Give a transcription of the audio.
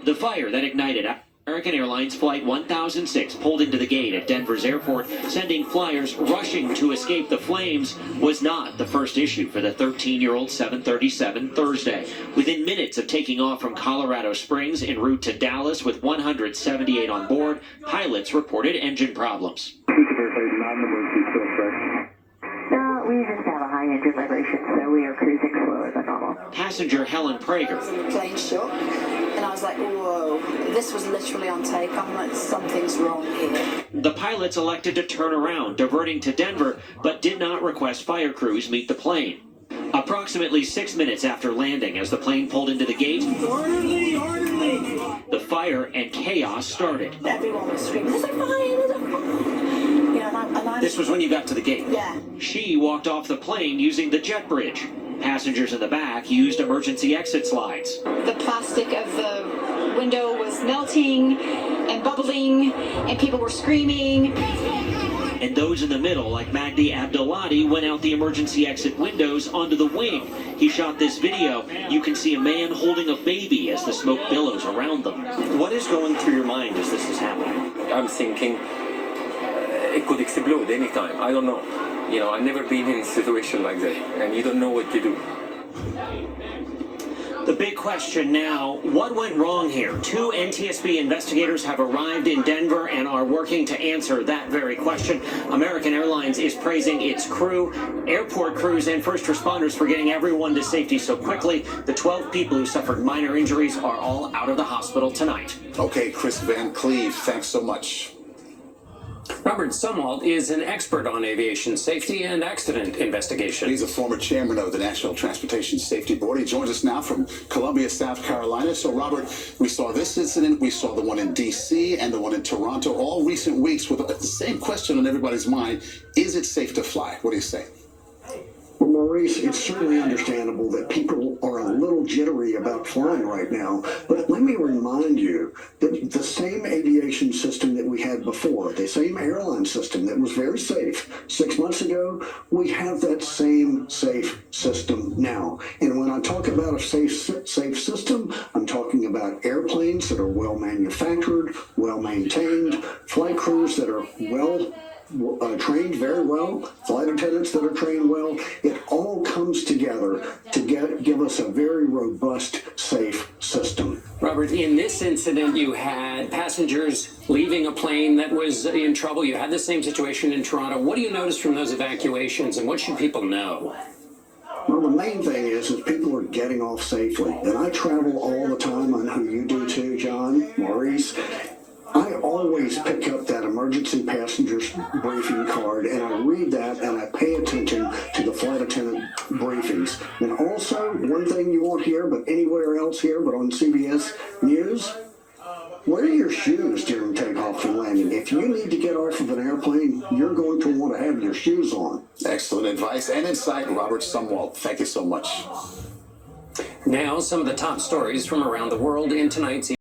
The fire that ignited American Airlines Flight 1006 pulled into the gate at Denver's airport, sending flyers rushing to escape the flames, was not the first issue for the 13-year-old 737 Thursday. Within minutes of taking off from Colorado Springs en route to Dallas with 178 on board, pilots reported engine problems. We just have a high engine vibration, so we are cruising slower than normal. Passenger Helen Prager. Plane shock, and I was like, whoa, this was literally on take. I'm like, something's wrong here. The pilots elected to turn around, diverting to Denver, but did not request fire crews meet the plane. Approximately 6 minutes after landing, as the plane pulled into the gate, the fire and chaos started. Everyone was screaming, there's a fire, there's a fire. This was when you got to the gate. Yeah. She walked off the plane using the jet bridge. Passengers in the back used emergency exit slides. The plastic of the window was melting and bubbling, and people were screaming. And those in the middle, like Magdi Abdullati, went out the emergency exit windows onto the wing. He shot this video. You can see a man holding a baby as the smoke billows around them. What is going through your mind as this is happening? I'm thinking it could explode anytime. I don't know. You know, I've never been in a situation like that, and you don't know what to do. The big question now, what went wrong here? 2 NTSB investigators have arrived in Denver and are working to answer that very question. American Airlines is praising its crew, airport crews, and first responders for getting everyone to safety so quickly. The 12 people who suffered minor injuries are all out of the hospital tonight. Okay, Chris Van Cleve, thanks so much. Robert Sumwalt is an expert on aviation safety and accident investigation. He's a former chairman of the National Transportation Safety Board. He joins us now from Columbia, South Carolina. So, Robert, we saw this incident, we saw the one in D.C. and the one in Toronto, all recent weeks with the same question on everybody's mind. Is it safe to fly? What do you say? Well, Maurice, it's certainly understandable that people are a little jittery about flying right now, but let me remind you that the same aviation system that we had before, the same airline system that was very safe 6 months ago, we have that same safe system now. And when I talk about a safe system, I'm talking about airplanes that are well manufactured, well maintained, flight crews that are well trained very well, flight attendants that are trained well. It all comes together to give us a very robust, safe system. Robert, in this incident, you had passengers leaving a plane that was in trouble. You had the same situation in Toronto. What do you notice from those evacuations, and what should people know? Well, the main thing is people are getting off safely. And I travel all the time. I know you do too, John, Maurice. I always pick up that emergency passengers briefing card, and I read that, and I pay attention to the flight attendant briefings. And also, one thing you won't hear, but anywhere else here, but on CBS News, wear your shoes during takeoff and landing. If you need to get off of an airplane, you're going to want to have your shoes on. Excellent advice and insight, Robert Sumwalt. Thank you so much. Now, some of the top stories from around the world in tonight's